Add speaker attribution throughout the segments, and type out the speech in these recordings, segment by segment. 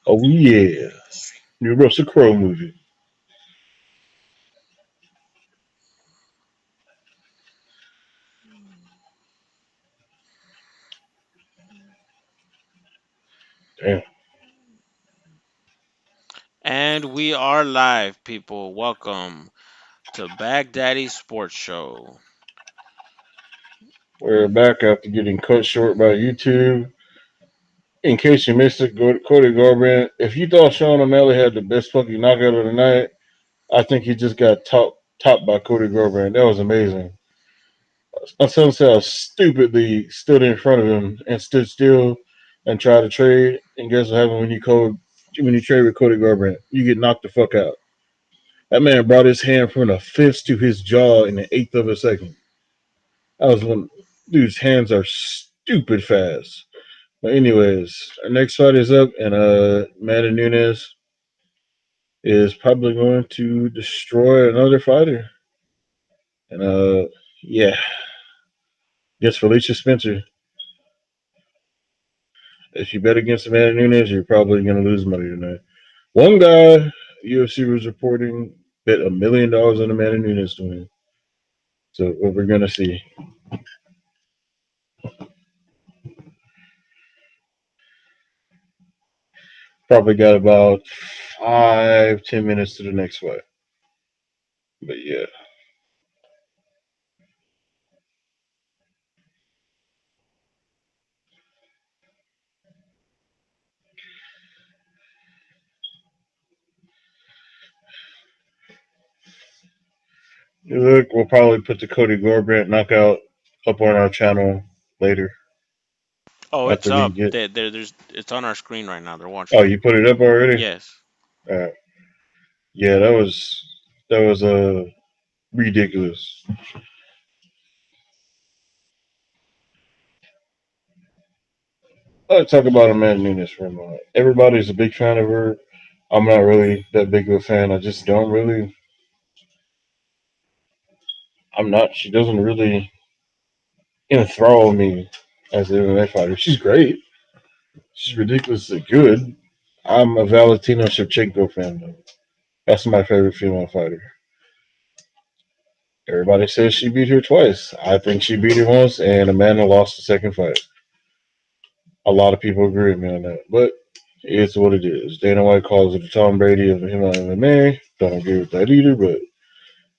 Speaker 1: Oh yeah, new Russell Crowe movie. Damn.
Speaker 2: And we are live, people. Welcome to Baghdaddy Sports Show.
Speaker 1: We're back after getting cut short by YouTube. In case you missed it, Cody Garbrandt. If you thought Sean O'Malley had the best fucking knockout of the night, I think he just got topped by Cody Garbrandt. That was amazing. My son said I stupidly stood in front of him and stood still and tried to trade. And guess what happened when you trade with Cody Garbrandt? You get knocked the fuck out. That man brought his hand from a fist to his jaw in an eighth of a second. That was when dude's hands are stupid fast. But anyways, our next fight is up, and Amanda Nunes is probably going to destroy another fighter. And yeah, against Felicia Spencer. If you bet against Amanda Nunes, you're probably going to lose money tonight. One guy UFC was reporting bet $1 million on Amanda Nunes to win. So what we're gonna see. Probably got about 5-10 minutes to the next fight. But yeah. Look, we'll probably put the Cody Garbrandt knockout up on our channel later
Speaker 2: Oh, it's
Speaker 1: after we
Speaker 2: up.
Speaker 1: get.
Speaker 2: It's on our screen right now. They're
Speaker 1: Oh,
Speaker 2: watching it.
Speaker 1: you put it up already?
Speaker 2: Yes.
Speaker 1: Uh, yeah, that was ridiculous. Let's talk about Amanda Nunes for a moment. Everybody's a big fan of her. I'm not really that big of a fan. I just don't really. I'm not. She doesn't really enthrall me as an MMA fighter. She's great. She's ridiculously good. I'm a Valentina Shevchenko fan, though. That's my favorite female fighter. Everybody says she beat her twice. I think she beat her once, and Amanda lost the second fight. A lot of people agree with me on that, but it's what it is. Dana White calls it the Tom Brady of MMA. Don't agree with that either, but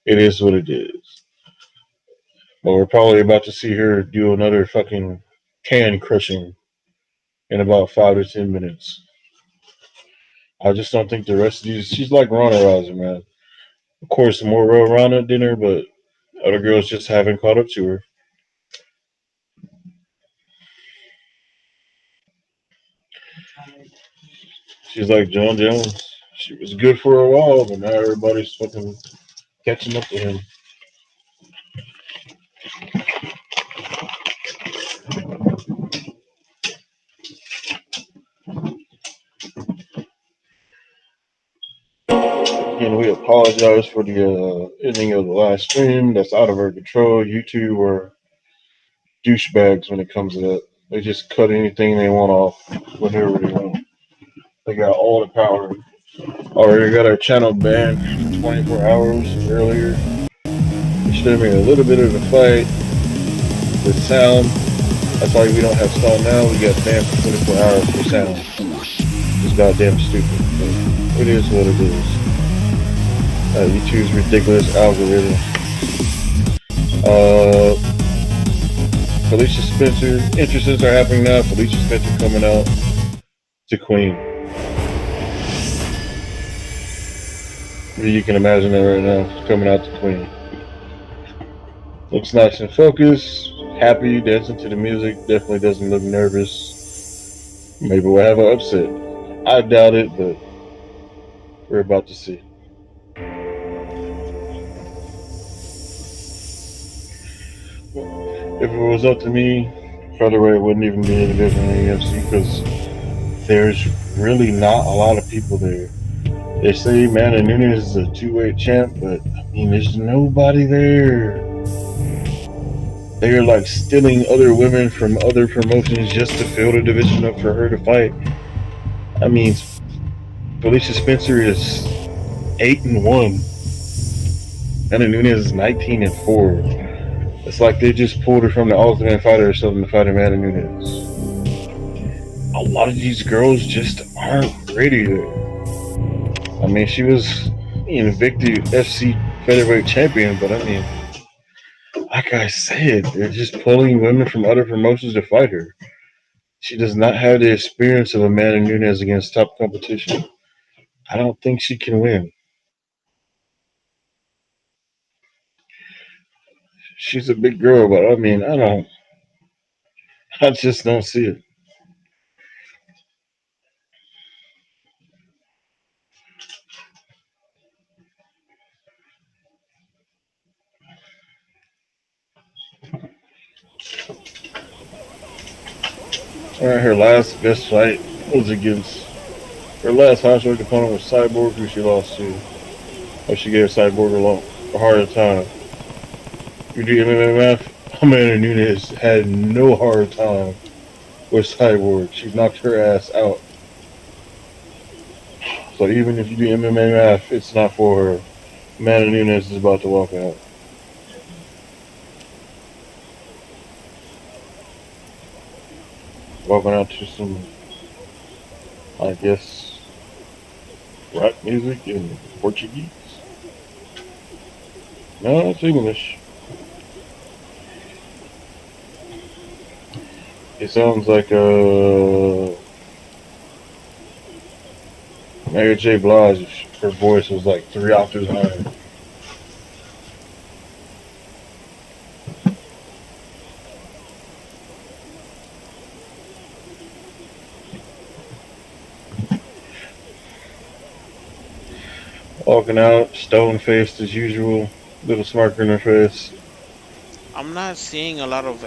Speaker 1: it is what it is. But we're probably about to see her do another fucking can crushing in about 5 to 10 minutes. I just don't think the rest of these. She's like Ronda Rousey, man. Of course, more real Ronda than her, but other girls just haven't caught up to her. She's like John Jones. She was good for a while, but now everybody's fucking catching up to him. And we apologize for the ending of the last stream. That's out of our control. YouTube or douchebags when it comes to that. They just cut anything they want off whenever they want. They got all the power. Already got our channel banned for 24 hours earlier. We're streaming a little bit of the fight with sound. That's why we don't have sound now. We got banned for 24 hours for sound. It's goddamn stupid. But it is what it is. YouTube's ridiculous algorithm. Uh, Felicia Spencer entrances are happening now. Felicia Spencer coming out to Queen. You can imagine that right now. She's coming out to Queen. Looks nice and focused. Happy, dancing to the music. Definitely doesn't look nervous. Maybe we'll have an upset. I doubt it, but we're about to see. If it was up to me, featherweight wouldn't even be a division in the UFC because there's really not a lot of people there. They say Amanda Nunes is a two-weight champ, but I mean, there's nobody there. They're like stealing other women from other promotions just to fill the division up for her to fight. I mean, Alicia Spencer is 8-1. Amanda Nunes is 19-4. It's like they just pulled her from the Ultimate Fighter or something to fight Amanda Nunes. A lot of these girls just aren't ready there. I mean, she was Invicta FC featherweight champion, but I mean, like I said, they're just pulling women from other promotions to fight her. She does not have the experience of Amanda Nunes against top competition. I don't think she can win. She's a big girl, but I mean, I just don't see it. Her last best fight was against her last high-weight opponent was Cyborg, who she lost to. Or she gave Cyborg a harder time. You do MMA math, Amanda Nunes had no hard time with Cyborg. She knocked her ass out. So even if you do MMA math, it's not for her. Amanda Nunes is about to walk out. Walking out to some, I guess, rap music in Portuguese. No, it's English. It sounds like Mary J. Blige. Her voice was like 3 octaves higher. Walking out, stone faced as usual, little smirk in her face.
Speaker 2: I'm not seeing a lot of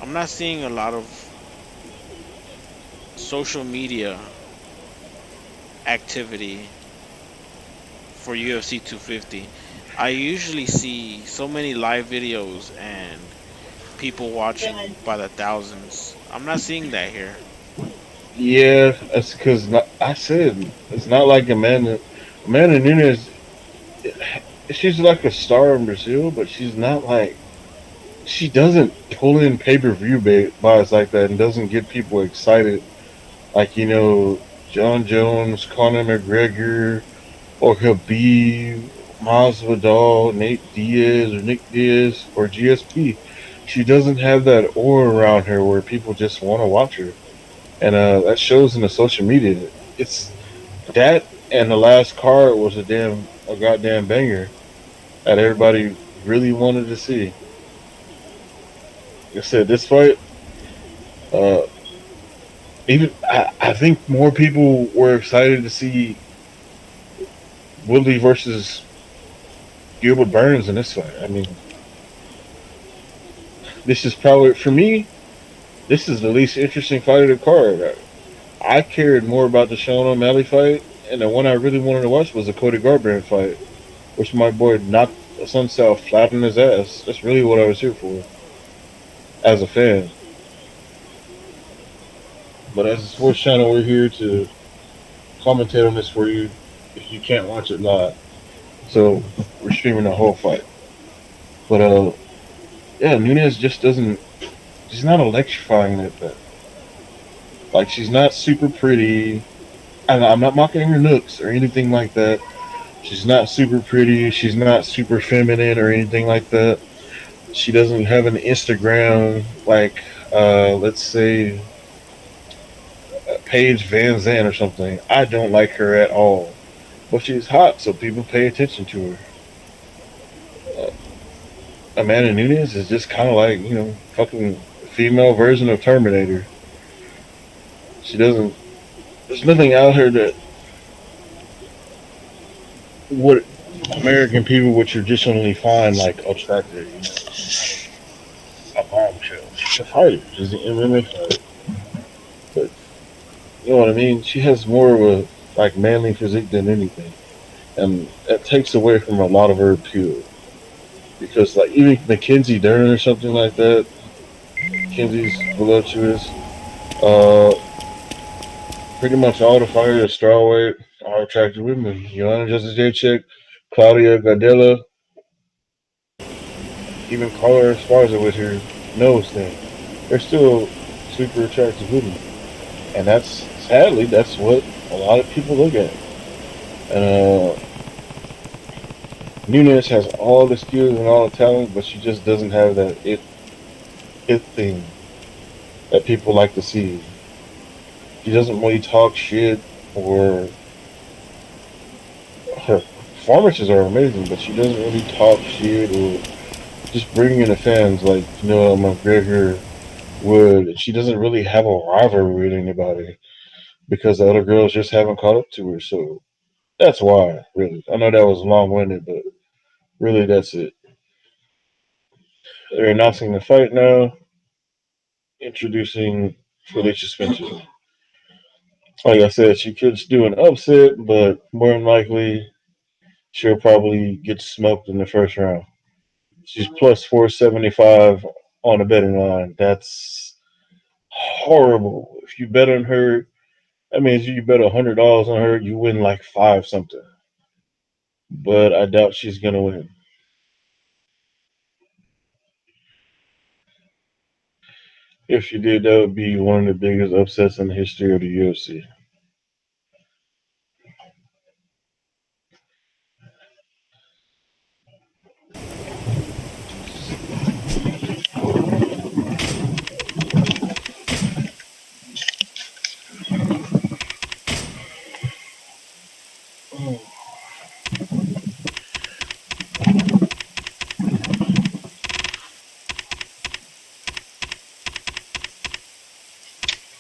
Speaker 2: I'm not seeing a lot of social media activity for UFC 250. I usually see so many live videos and people watching by the thousands. I'm not seeing that here.
Speaker 1: Yeah, that's because I said it's not like Amanda Nunes. She's like a star in Brazil, but she's not like she doesn't pull in pay-per-view buys like that and doesn't get people excited like John Jones, Conor McGregor, or Khabib, Masvidal, Nick Diaz, or GSP. She doesn't have that aura around her where people just want to watch her, and that shows in the social media. It's that, and the last card was a goddamn banger that everybody really wanted to see. Like I said, this fight, uh, I think more people were excited to see Woodley versus Gilbert Burns in this fight. I mean, this is probably for me. This is the least interesting fight of the card. I cared more about the Sean O'Malley fight, and the one I really wanted to watch was the Cody Garbrandt fight, which my boy knocked Sunset flat on his ass. That's really what I was here for, as a fan. But as a sports channel, we're here to commentate on this for you if you can't watch it live. So we're streaming the whole fight. But yeah, Nunes just doesn't. She's not electrifying at that. Like she's not super pretty. I'm not mocking her looks or anything like that. She's not super pretty. She's not super feminine or anything like that. She doesn't have an Instagram like, let's say, Paige Van Zandt or something. I don't like her at all. But she's hot, so people pay attention to her. Amanda Nunes is just kind of like, fucking female version of Terminator. She doesn't. There's nothing out here that what American people would traditionally find like attractive. A bombshell. She's a fighter. She's an MMA fighter. But you know what I mean? She has more of a like manly physique than anything, and that takes away from a lot of her appeal. Because like even Mackenzie Dern or something like that, Mackenzie's voluptuous. Uh, pretty much all the fighters strawweight are attractive women. Joanna Jędrzejczyk, Claudia Gadelha, even Carla Esparza with her nose thing. They're still super attractive women. And that's, sadly, that's what a lot of people look at. And Nunes has all the skills and all the talent, but she just doesn't have that it thing that people like to see. She doesn't really talk shit, or her performances are amazing, but she doesn't really talk shit or just bring in the fans like McGregor would. She doesn't really have a rivalry with anybody because the other girls just haven't caught up to her. So that's why, really. I know that was long winded, but really that's it. They're announcing the fight now, introducing Felicia Spencer. Like I said, she could do an upset, but more than likely she'll probably get smoked in the first round. She's plus 475 on the betting line. That's horrible. If you bet on her, that means you bet $100 on her, you win like five something. But I doubt she's gonna win. If she did, that would be one of the biggest upsets in the history of the UFC.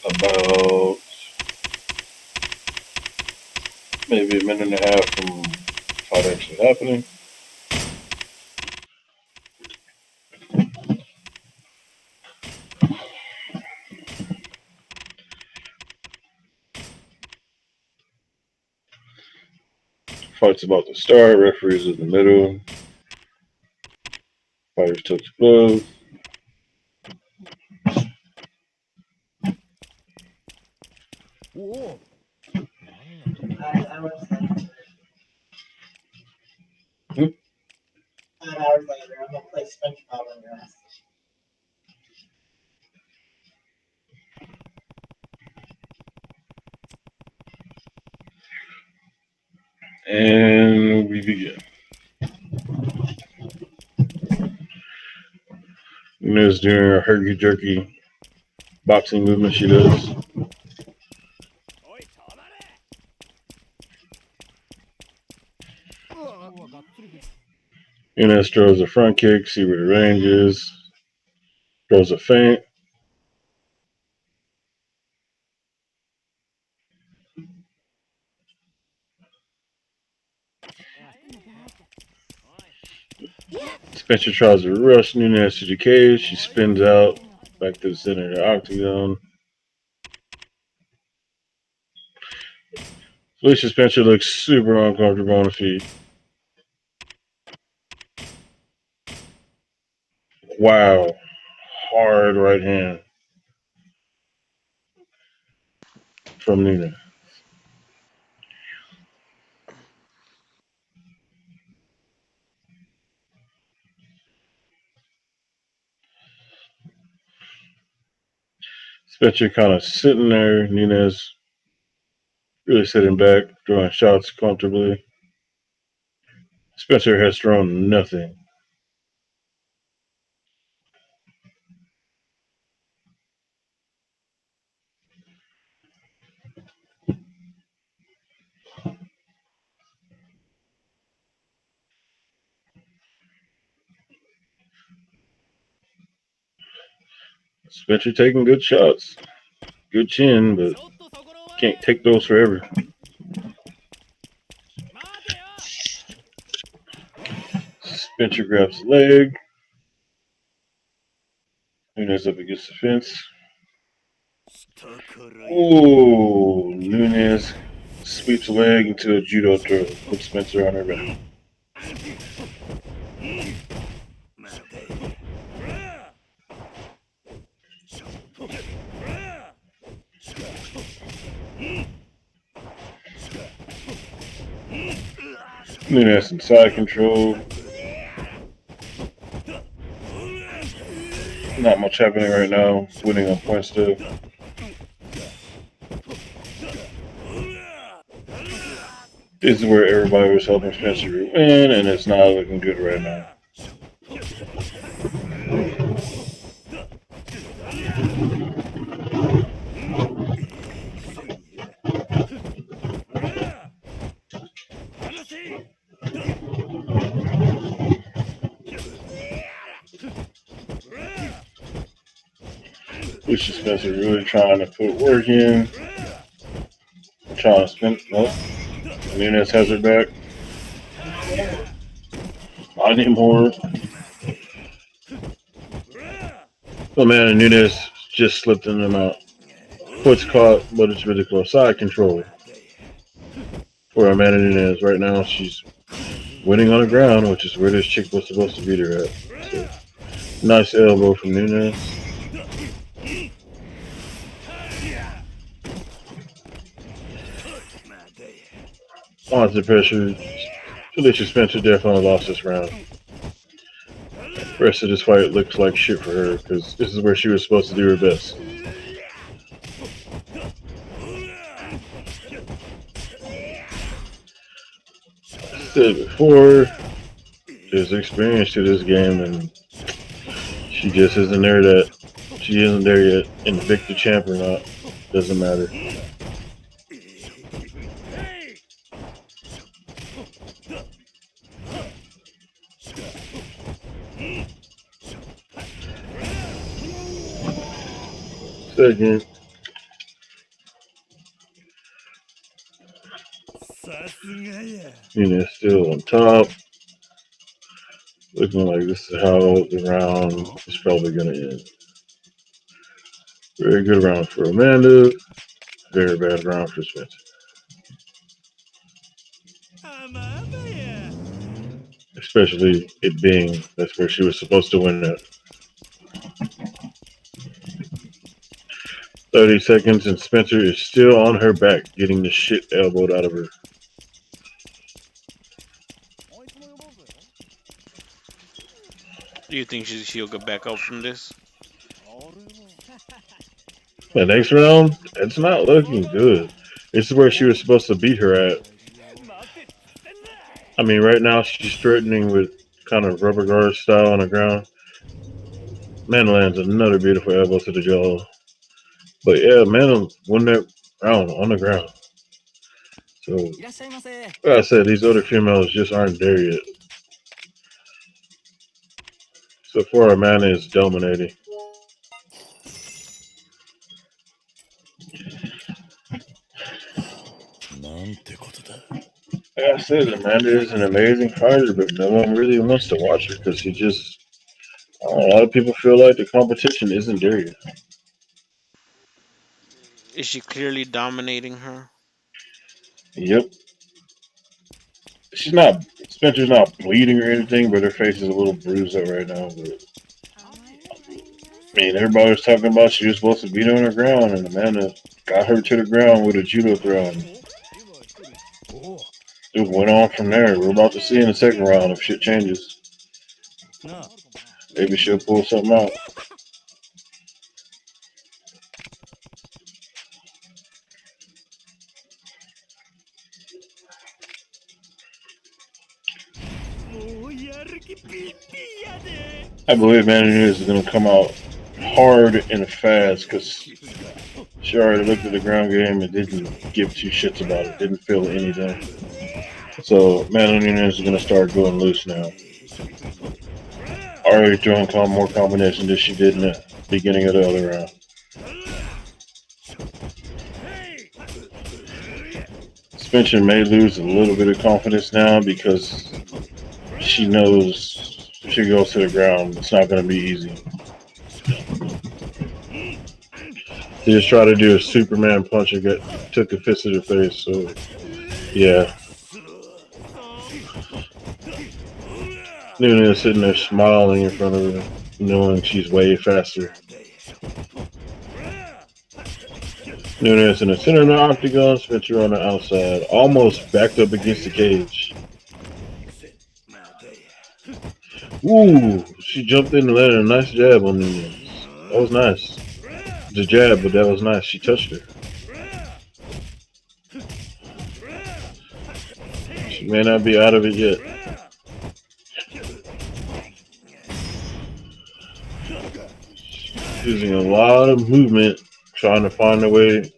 Speaker 1: About maybe a minute and a half from fight actually happening. Fight's about to start. Referees in the middle. Fighters touch gloves. And we begin. Nunes doing a herky jerky boxing movement she does. Nunes throws a front kick, see where the range is. Throws a feint. Spencer tries to rush Nunes to the cage. She spins out back to the center of the octagon. Felicia Spencer looks super uncomfortable on the feet. Wow. Hard right hand from Nunes. Spencer kind of sitting there. Nunes really sitting back, throwing shots comfortably. Spencer has thrown nothing. Spencer taking good shots. Good chin, but can't take those forever. Spencer grabs the leg. Nunes up against the fence. Ooh, Nunes sweeps the leg into a judo throw. Puts Spencer on her back. Nunes and side control. Not much happening right now. Winning on points still. This is where everybody was helping Spencer win, and it's not looking good right now. Lucius Spencer really trying to put work in. Trying to spin. Nope. Nunes has her back. I need more. Oh man, Nunes just slipped in them out. Foot's caught, but it's really close. Side control for Amanda Nunes. Right now, she's winning on the ground, which is where this chick was supposed to beat her at. So, nice elbow from Nunes. Onto pressure. Felicia Spencer definitely lost this round. The rest of this fight looks like shit for her because this is where she was supposed to do her best. Said before, there's experience to this game, and she just isn't there. She isn't there yet. Invicta champ or not, doesn't matter. Second. Still on top. Looking like this is how the round is probably going to end. Very good round for Amanda. Very bad round for Spencer. Especially it being that's where she was supposed to win at. 30 seconds and Spencer is still on her back, getting the shit elbowed out of her.
Speaker 2: Do you think she'll get back up from this?
Speaker 1: The next round, it's not looking good. This is where she was supposed to beat her at. I mean, right now she's threatening with kind of rubber guard style on the ground. Man lands another beautiful elbow to the jaw. But yeah, man won that round on the ground. So, like I said, these other females just aren't there yet. So far, Amanda is dominating. Like I said, Amanda is an amazing fighter, but no one really wants to watch her because a lot of people feel like the competition isn't there yet.
Speaker 2: Is she clearly dominating her?
Speaker 1: Yep. Spencer's not bleeding or anything, but her face is a little bruised up right now. But I mean, everybody was talking about she was supposed to beat her on the ground, and Amanda got her to the ground with a judo throw. It went on from there. We're about to see in the second round if shit changes. Maybe she'll pull something out. I believe Amanda Nunes is going to come out hard and fast because she already looked at the ground game and didn't give two shits about it. Didn't feel anything. So Amanda Nunes is going to start going loose now. Already throwing more combinations than she did in the beginning of the other round. Spencer may lose a little bit of confidence now because she knows if she goes to the ground, it's not going to be easy. She just tried to do a Superman punch and took a fist to the face, so yeah. Nunes sitting there smiling in front of her, knowing she's way faster. Nunes in the center of the octagon, Spencer on the outside, almost backed up against the cage. Ooh, she jumped in and landed a nice jab on Nunez. That was nice. It's a jab, but that was nice. She touched her. She may not be out of it yet. Using a lot of movement, trying to find a way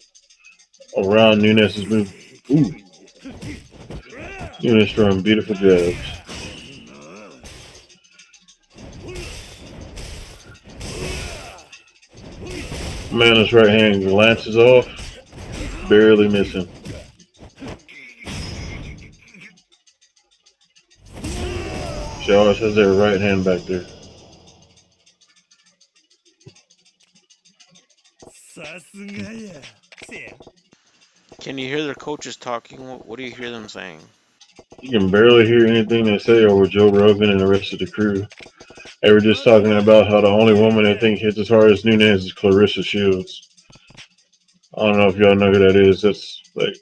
Speaker 1: around Nunez's move. Ooh, Nunez throwing beautiful jabs. Amanda's right hand glances off, barely missing. She always has her right hand back there.
Speaker 2: Can you hear their coaches talking? What do you hear them saying?
Speaker 1: You can barely hear anything they say over Joe Rogan and the rest of the crew. They were just talking about how the only woman they think hits as hard as Nunez is Clarissa Shields. I don't know if y'all know who that is. That's like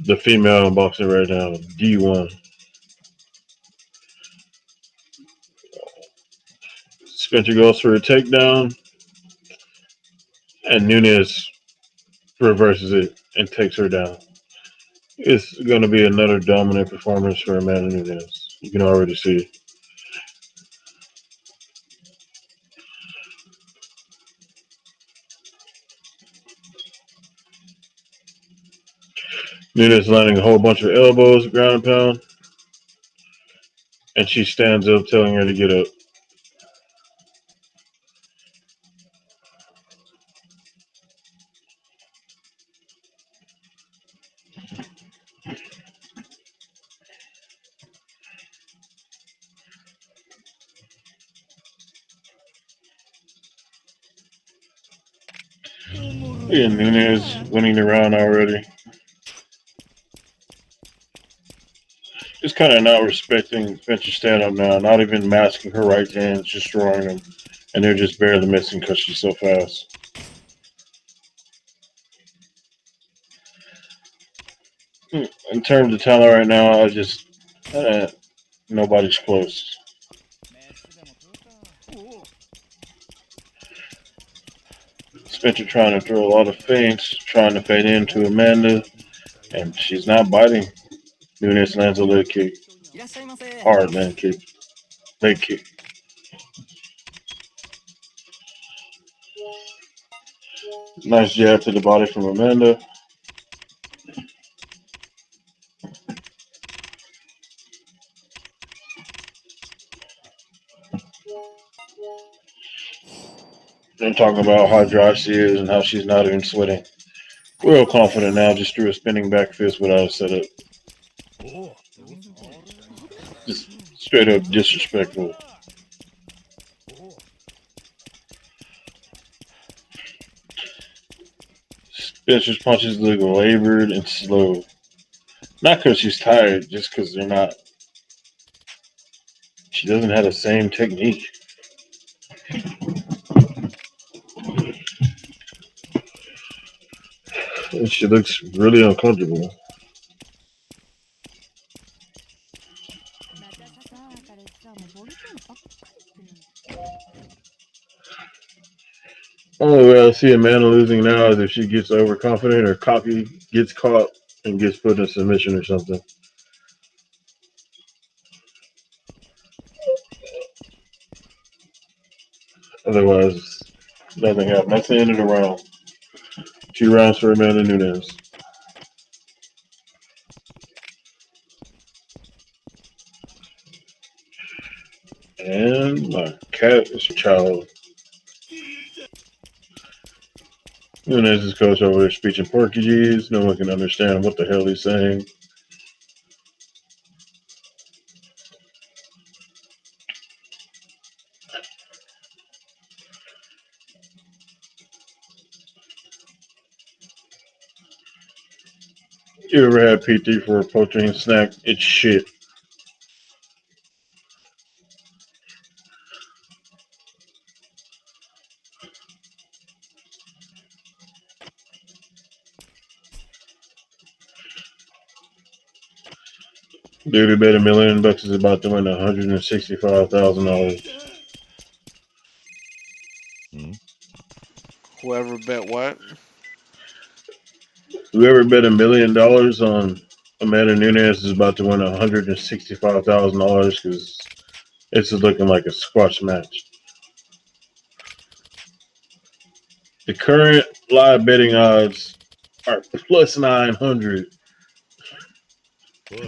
Speaker 1: the female in boxing right now, D1. Spencer goes for a takedown, and Nunez reverses it and takes her down. It's going to be another dominant performance for Amanda Nunez. You can already see it. Nunez landing a whole bunch of elbows, ground and pound, and she stands up, telling her to get up. Yeah, Nunez winning the round already. Just kind of not respecting Spencer's stand up now, not even masking her right hands, just throwing them. And they're just barely missing because she's so fast. In terms of talent right now, nobody's close. Spencer trying to throw a lot of feints, trying to fade into Amanda, and she's not biting. Nunes lands a leg kick, hard leg kick. Nice jab to the body from Amanda. They're talking about how dry she is and how she's not even sweating. Real confident now, just threw a spinning back fist without a setup. Just straight up disrespectful. Spencer's punches look labored and slow. Not because she's tired, just because they're not. She doesn't have the same technique. And she looks really uncomfortable. Only way I see Amanda losing now is if she gets overconfident or cocky, gets caught, and gets put in submission or something. Otherwise, nothing happened. That's the end of the round. 2 rounds for Amanda Nunes. And my cat is a child. Nunes' coach over there speaking Portuguese. No one can understand what the hell he's saying. You ever had PT for a protein snack? It's shit. Dude who bet $1,000,000 is about to win $165,000.
Speaker 2: Whoever bet what?
Speaker 1: Whoever bet $1,000,000 on Amanda Nunes is about to win $165,000 because it's looking like a squash match. The current live betting odds are plus 900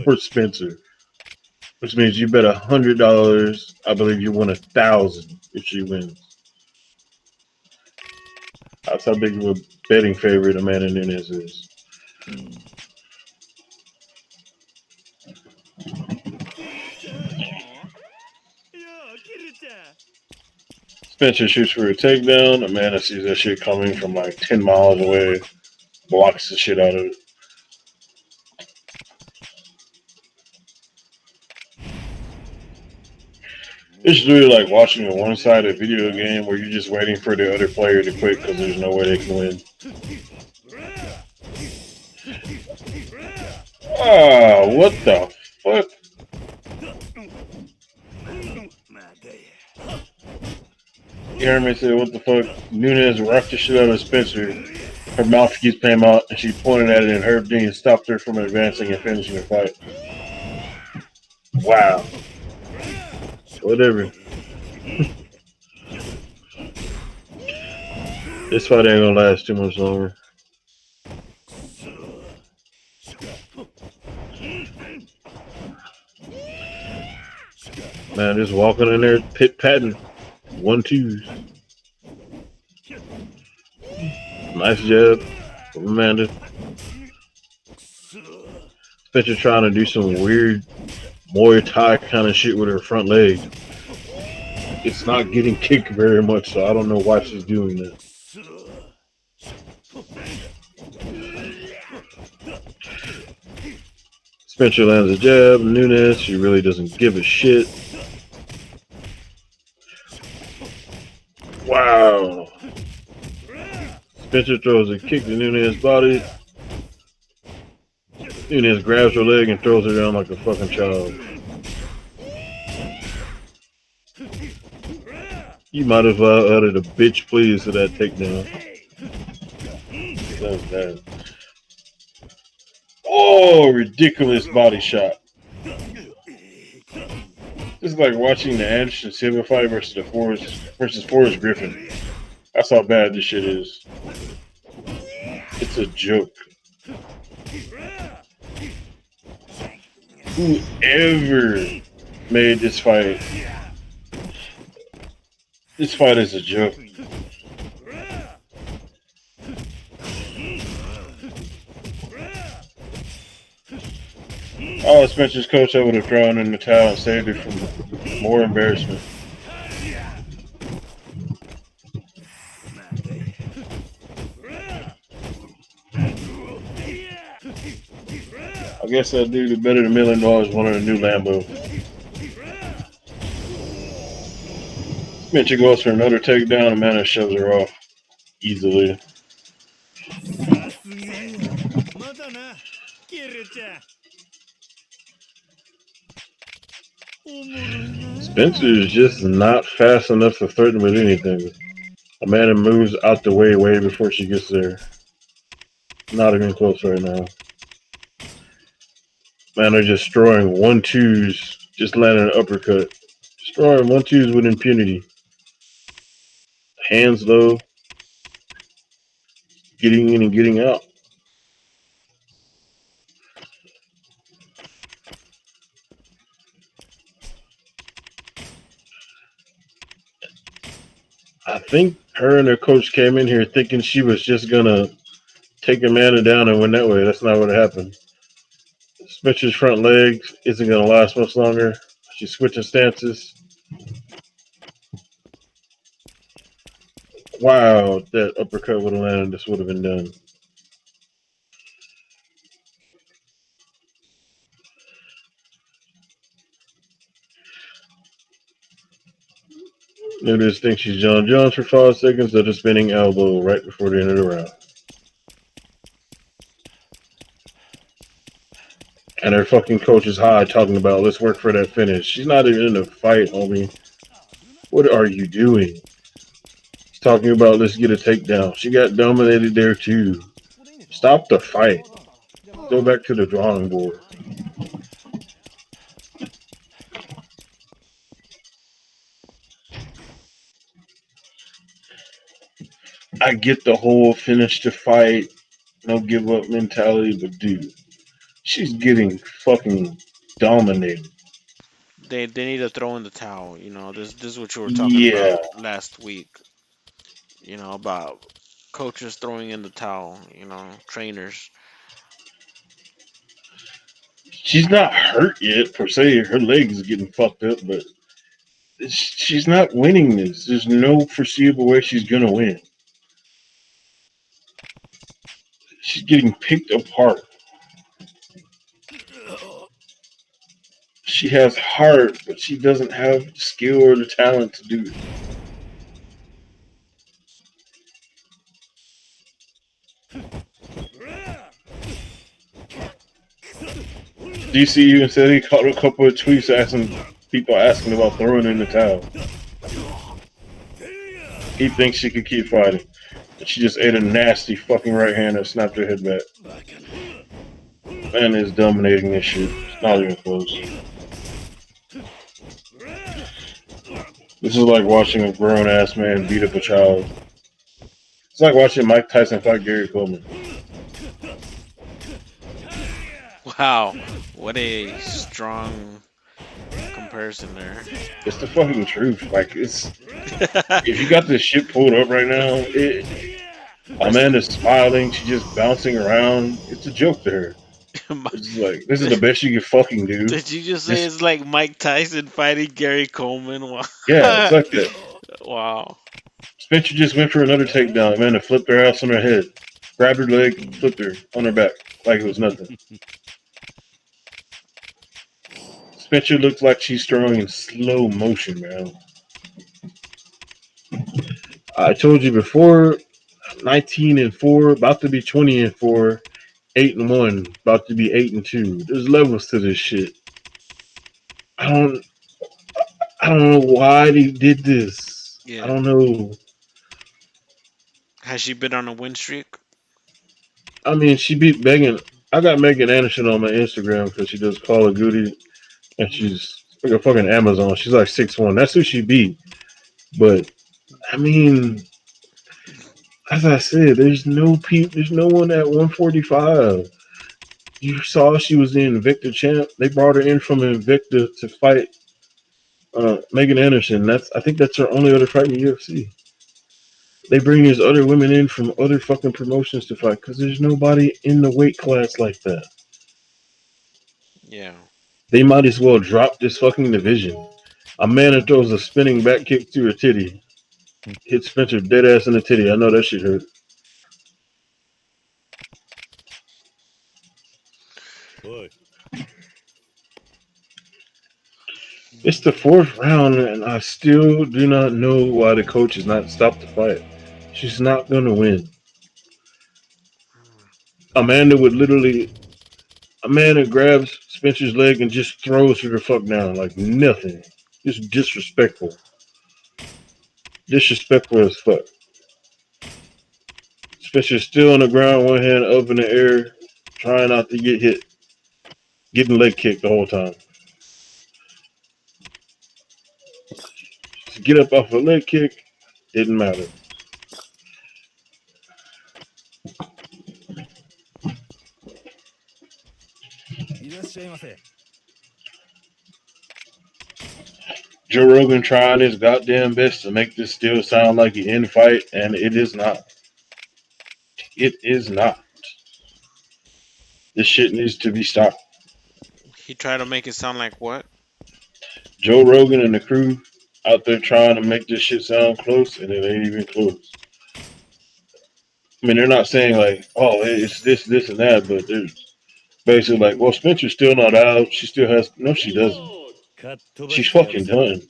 Speaker 1: for Spencer, which means you bet $100. I believe you win 1,000 if she wins. That's how big of a betting favorite Amanda Nunes is. Spencer shoots for a takedown. Amanda sees that shit coming from like 10 miles away, blocks the shit out of it. It's really like watching a one-sided video game where you're just waiting for the other player to quit because there's no way they can win. Ah, what the fuck? Jeremy said, what the fuck? Nunes rocked the shit out of Spencer. Her mouth keeps came out, and she pointed at it, and Herb Dean stopped her from advancing and finishing the fight. Wow. Whatever. This fight ain't gonna last too much longer. Man, just walking in there, pit-patting. 1-2s. Nice jab from Amanda. Spencer trying to do some weird Muay Thai kind of shit with her front leg. It's not getting kicked very much, so I don't know why she's doing that. Spencer lands a jab. Nunes, she really doesn't give a shit. Wow. Spencer throws a kick to Nunes' body. Nunes grabs her leg and throws her down like a fucking child. You might have uttered a bitch please to that takedown. That was bad. Oh, ridiculous body shot. This is like watching the Anderson Silva fight versus Forrest Griffin. That's how bad this shit is. It's a joke. Whoever made this fight is a joke. Oh, Spencer's coach, I would have thrown in the towel and saved it from more embarrassment. I guess that dude who betted $1,000,000 wanted a new Lambo. Spencer goes for another takedown, and Amanda shoves her off easily. Spencer is just not fast enough to threaten with anything. Amanda moves out the way before she gets there. Not even close right now. Amanda just destroying 1-2s, just landing an uppercut. Destroying 1-2s with impunity. Hands low. Getting in and getting out. I think her and her coach came in here thinking she was just gonna take Amanda down and win that way. That's not what happened. Spencer's front leg isn't gonna last much longer. She's switching stances. Wow, that uppercut would have landed. This would have been done. Nunes thinks she's John Jones for 5 seconds. At a spinning elbow right before the end of the round. And her fucking coach is high talking about let's work for that finish. She's not even in the fight, homie. What are you doing? She's talking about let's get a takedown. She got dominated there too. Stop the fight. Go back to the drawing board. I get the whole finish the fight, no give up mentality, but dude, she's getting fucking dominated.
Speaker 2: They need to throw in the towel. This is what you were talking
Speaker 1: Yeah,
Speaker 2: about last week. About coaches throwing in the towel. Trainers.
Speaker 1: she's not hurt yet per se. Her leg is getting fucked up, but she's not winning this. There's no foreseeable way she's gonna win. She's getting picked apart. She has heart, but she doesn't have the skill or the talent to do it. DC even said he caught a couple of tweets asking about throwing in the towel. He thinks she could keep fighting. But she just ate a nasty fucking right hand and snapped her head back. Man is dominating this shit. It's not even close. This is like watching a grown ass man beat up a child. It's like watching Mike Tyson fight Gary Coleman.
Speaker 2: Wow, what a strong comparison there.
Speaker 1: It's the fucking truth. Like it's if you got this shit pulled up right now, Amanda's smiling, she's just bouncing around. It's a joke to her. It's like this is the best you can fucking do.
Speaker 2: Did you just say it's like Mike Tyson fighting Gary Coleman? Wow.
Speaker 1: Yeah, it's like that.
Speaker 2: Wow.
Speaker 1: Spencer just went for another takedown. Amanda flipped her ass on her head, grabbed her leg, flipped her on her back like it was nothing. Spencer looks like she's throwing in slow motion, man. I told you before, 19-4, about to be 20-4, 8-1, about to be 8-2. There's levels to this shit. I don't know why they did this.
Speaker 2: Yeah.
Speaker 1: I don't know.
Speaker 2: Has she been on a win streak?
Speaker 1: I mean, she beat Megan. I got Megan Anderson on my Instagram because she does Call of Duty, and she's like a fucking Amazon. She's like 6'1". That's who she beat. But I mean, as I said, there's no one at 145. You saw she was the Invicta champ. They brought her in from Invicta to fight Megan Anderson. I think that's her only other fight in the UFC. They bring these other women in from other fucking promotions to fight because there's nobody in the weight class like that.
Speaker 2: Yeah.
Speaker 1: They might as well drop this fucking division. Amanda throws a spinning back kick to her titty. Hits Spencer dead ass in the titty. I know that shit hurt.
Speaker 3: Boy.
Speaker 1: It's the fourth round, and I still do not know why the coach has not stopped the fight. She's not going to win. Amanda grabs Spencer's leg and just throws her the fuck down like nothing. Just disrespectful. Disrespectful as fuck. Spencer's still on the ground, one hand up in the air, trying not to get hit. Getting leg kicked the whole time. To get up off a leg kick, didn't matter. Joe Rogan trying his goddamn best to make this still sound like an end fight, and it is not. It is not. This shit needs to be stopped.
Speaker 2: He tried to make it sound like what?
Speaker 1: Joe Rogan and the crew out there trying to make this shit sound close, and it ain't even close. I mean, they're not saying like, oh, it's this, and that, but they're basically like, well, Spencer's still not out. She still has. No, she doesn't. She's fucking done.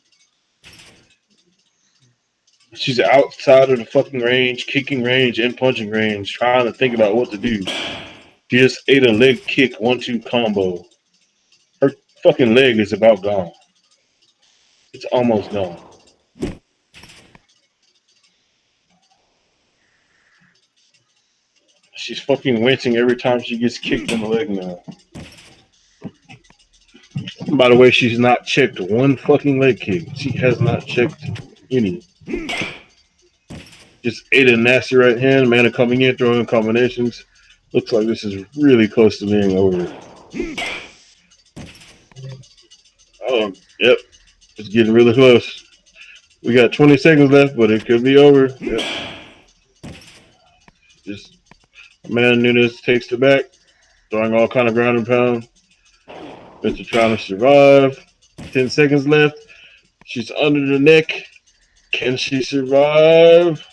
Speaker 1: She's outside of the fucking range, kicking range, and punching range, trying to think about what to do. She just ate a leg kick 1-2 combo. fucking leg is about gone. It's almost gone. She's fucking wincing every time she gets kicked in the leg now. By the way, she's not checked one fucking leg kick. She has not checked any. Just ate a nasty right hand. Mana coming in, throwing combinations. Looks like this is really close to being over. Oh, yep. It's getting really close. We got 20 seconds left, but it could be over. Yep. Just Amanda Nunes takes the back, throwing all kind of ground and pound. Mr. trying to survive. 10 seconds left. She's under the neck. Can she survive?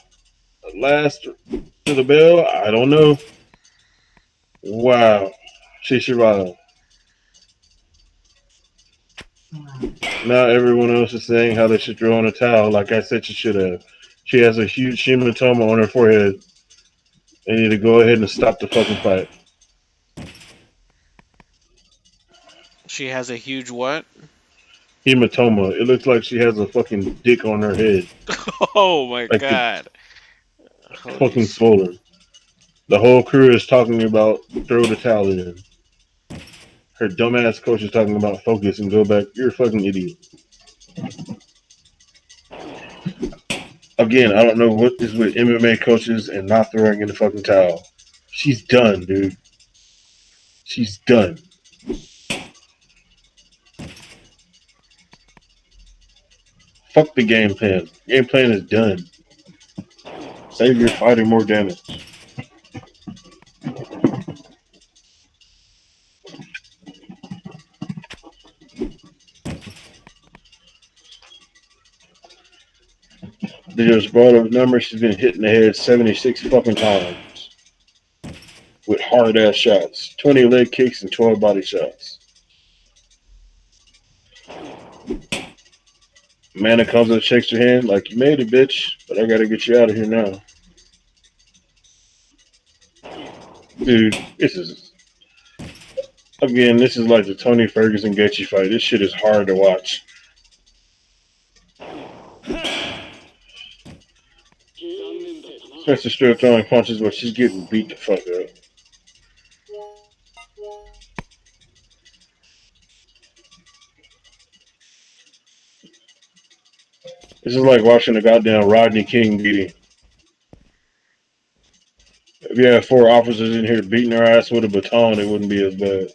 Speaker 1: Last to the bell? I don't know. Wow. She survived. Now everyone else is saying how they should throw in a towel, like I said she should have. She has a huge hematoma on her forehead. They need to go ahead and stop the fucking fight.
Speaker 2: She has a huge what?
Speaker 1: Hematoma. It looks like she has a fucking dick on her head.
Speaker 2: Oh my
Speaker 1: Like
Speaker 2: god.
Speaker 1: it's
Speaker 2: Holy
Speaker 1: fucking
Speaker 2: sh-
Speaker 1: swollen. The whole crew is talking about throw the towel in. Her dumbass coach is talking about focus and go back. You're a fucking idiot. Again, I don't know what is with MMA coaches and not throwing in the fucking towel. She's done, dude. She's done. Fuck the game plan. Game plan is done. Save your fighter more damage. They just brought up numbers. She's been hit in the head 76 fucking times with hard ass shots. 20 leg kicks and 12 body shots. Amanda comes up, shakes her hand like you made it, bitch, but I gotta get you out of here now. Dude, this is like the Tony Ferguson Gaethje fight. This shit is hard to watch. Spencer still throwing punches, but she's getting beat the fuck up. This is like watching a goddamn Rodney King beating. If you had 4 officers in here beating their ass with a baton, it wouldn't be as bad.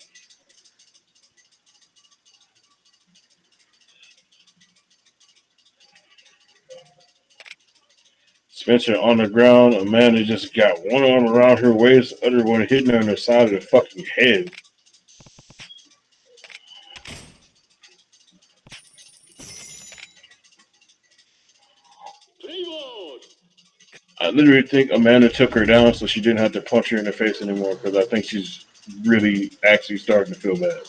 Speaker 1: Spencer on the ground. Amanda just got one arm around her waist, other one hitting her on the side of the fucking head. I literally think Amanda took her down so she didn't have to punch her in the face anymore because I think she's really actually starting to feel bad.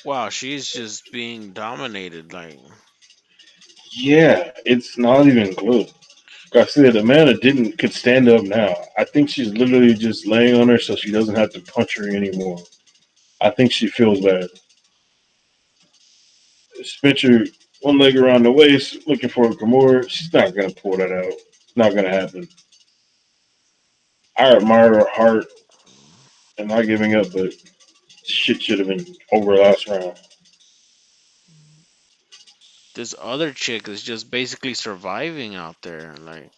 Speaker 2: Wow, she's just being dominated. Like,
Speaker 1: Yeah, it's not even close. Like I said, Amanda could stand up now. I think she's literally just laying on her so she doesn't have to punch her anymore. I think she feels bad. Spencer, one leg around the waist, looking for a Kimura. She's not gonna pull that out. It's not gonna happen. I admire her heart and not giving up, but shit should have been over last round.
Speaker 2: this other chick is just basically surviving out there. Like,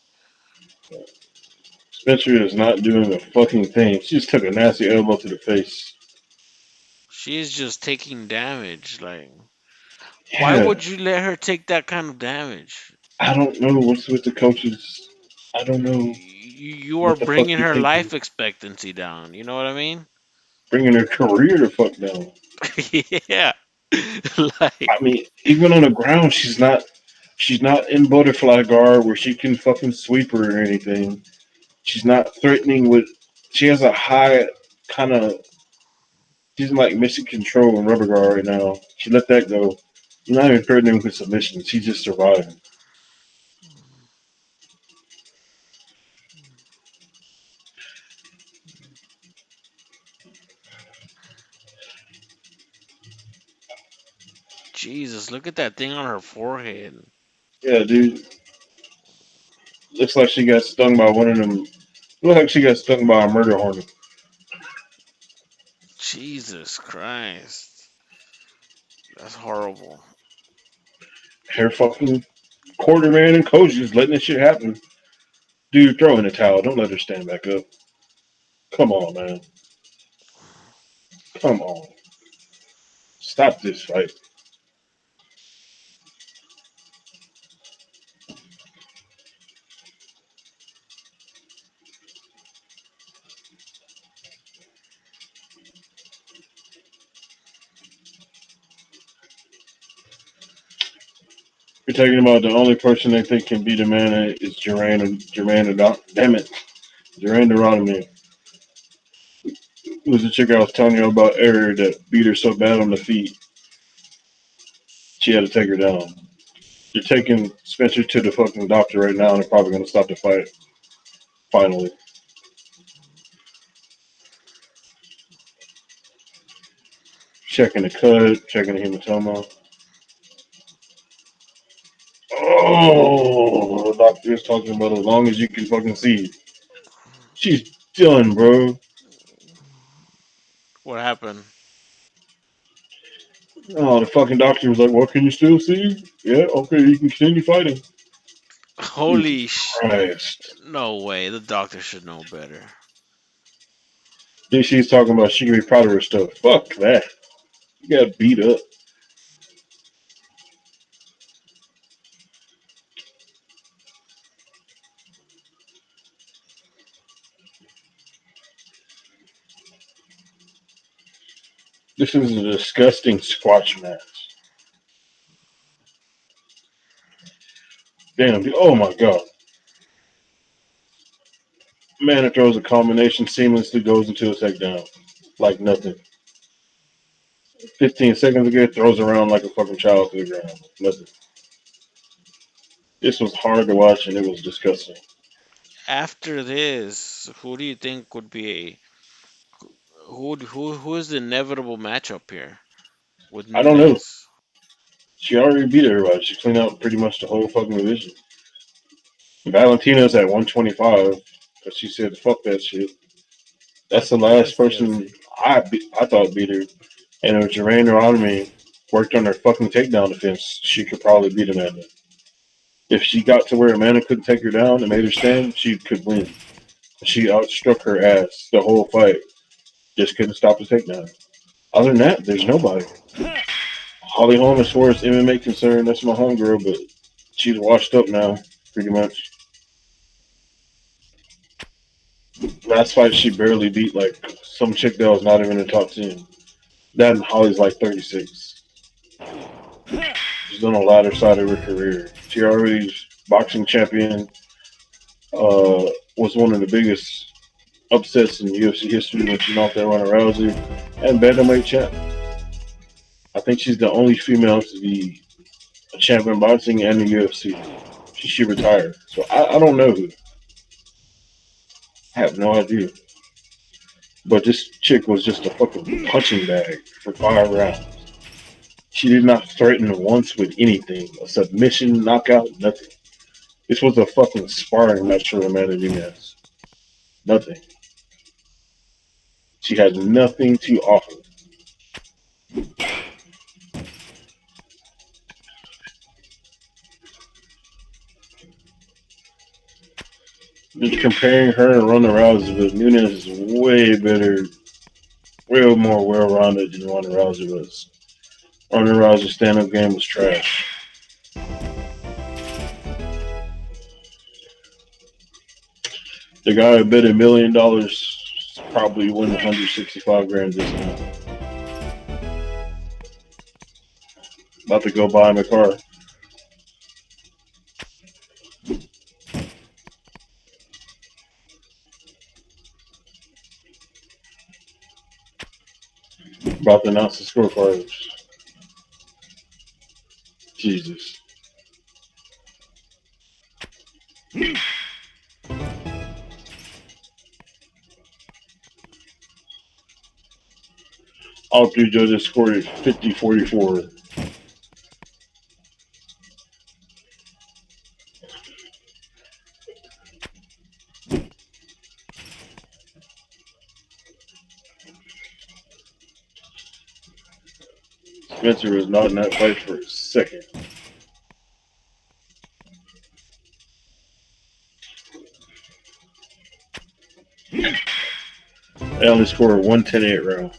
Speaker 1: Spencer is not doing a fucking thing. She just took a nasty elbow to the face.
Speaker 2: she's just taking damage. Like, why
Speaker 1: Yeah,
Speaker 2: would you let her take that kind of damage?
Speaker 1: I don't know what's with the coaches. I don't know
Speaker 2: You are
Speaker 1: what the fuck
Speaker 2: bringing
Speaker 1: you
Speaker 2: her
Speaker 1: thinking.
Speaker 2: life expectancy down. You know what I mean?
Speaker 1: Bringing her career to fuck down.
Speaker 2: Yeah. Like,
Speaker 1: I mean, even on the ground, she's not. She's not in butterfly guard where she can fucking sweep her or anything. She's not threatening with. She has a high kind of. She's like missing control in rubber guard right now. She let that go. She's not even threatening with submission. She's just surviving.
Speaker 2: Jesus, look at that thing on her forehead.
Speaker 1: Yeah, dude. Looks like she got stung by one of them. Looks like she got stung by a murder hornet.
Speaker 2: Jesus Christ. That's horrible.
Speaker 1: Her fucking quarterman and coach just letting this shit happen. Dude, throw in the towel. Don't let her stand back up. Come on, man. Come on. Stop this fight. You're talking about the only person they think can beat Amanda is Jermaine. Damn it. Jermaine Rodman. It was the chick I was telling you about earlier that beat her so bad on the feet, she had to take her down. You're taking Spencer to the fucking doctor right now and they're probably going to stop the fight. Finally. Checking the cut, checking the hematoma. Oh, the doctor is talking about as long as you can fucking see. She's done, bro.
Speaker 2: What happened?
Speaker 1: Oh, the fucking doctor was like, "What can you still see? Yeah, okay, you can continue fighting."
Speaker 2: Holy
Speaker 1: Jesus
Speaker 2: sh!
Speaker 1: Christ.
Speaker 2: No way. The doctor should know better.
Speaker 1: Then she's talking about she can be proud of her stuff. Fuck that. You got beat up. This is a disgusting squash match. Damn, dude. Oh my god. Man, it throws a combination seamlessly goes into a takedown. Like nothing. 15 seconds ago, it throws around like a fucking child to the ground. Nothing. This was hard to watch and it was disgusting.
Speaker 2: After this, who do you think would be a who is the inevitable matchup here with
Speaker 1: I don't know.
Speaker 2: Nunes?
Speaker 1: She already beat everybody. She cleaned out pretty much the whole fucking division. Valentina's at 125 because she said, fuck that shit. That's the last
Speaker 3: That's
Speaker 1: person
Speaker 3: DLC.
Speaker 1: I thought beat her. And if Jermaine Geronimo worked on her fucking takedown defense, she could probably beat Amanda. If she got to where Amanda couldn't take her down and made her stand, she could win. She outstruck her ass the whole fight. Just couldn't stop the takedown. Other than that, there's nobody. Holly Holm, as far as MMA concerned, that's my homegirl, but she's washed up now, pretty much. Last fight, she barely beat like some chick that was not even in the top 10. That and Holly's like 36. She's on the latter side of her career. She already boxing champion. Was one of the biggest upsets in UFC history when she knocked out Ronda Rousey and bantamweight champ. I think she's the only female to be a champion boxing and the UFC. She should retire. So I don't know who. I have no idea. But this chick was just a fucking punching bag for 5 rounds. She did not threaten once with anything. A submission, knockout, nothing. This was a fucking sparring match for Amanda Nunes. Nothing. She had nothing to offer. Just comparing her and Ronda Rousey, but Nunes is way better, way more well-rounded than Ronda Rousey was. Ronda Rousey's stand-up game was trash. The guy who bet $1 million probably win 165 grand this time. About to go buy him a car. About to announce the scorecards. Jesus. All three judges scored 50-44. Spencer was not in that fight for a second. They only scored 110-8 round.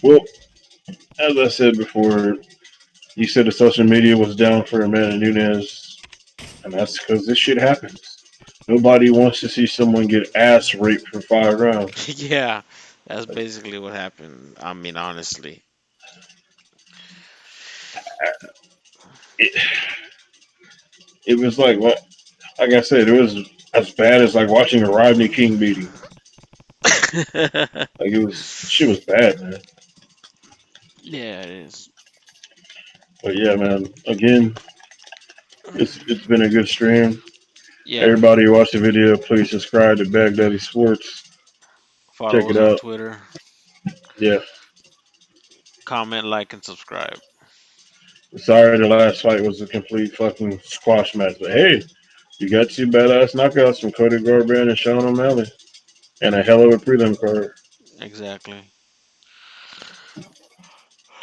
Speaker 1: Well, as I said before, you said the social media was down for Amanda Nunes, and that's because this shit happens. Nobody wants to see someone get ass raped for 5 rounds.
Speaker 2: Yeah, that's basically what happened. I mean, honestly.
Speaker 1: It, it was like what, like I said, it was as bad as like watching a Rodney King beating. Like it was, shit was bad, man.
Speaker 2: Yeah, it is.
Speaker 1: But yeah, man. Again, it's been a good stream.
Speaker 2: Yeah,
Speaker 1: Everybody who watched the video, please subscribe to Baghdaddy Sports. Check
Speaker 2: follow
Speaker 1: it
Speaker 2: us on
Speaker 1: out.
Speaker 2: Twitter.
Speaker 1: Yeah.
Speaker 2: Comment, like, and subscribe.
Speaker 1: Sorry the last fight was a complete fucking squash match. But hey, you got two badass knockouts from Cody Garbrandt and Sean O'Malley. And a hell of a prelim card.
Speaker 2: Exactly.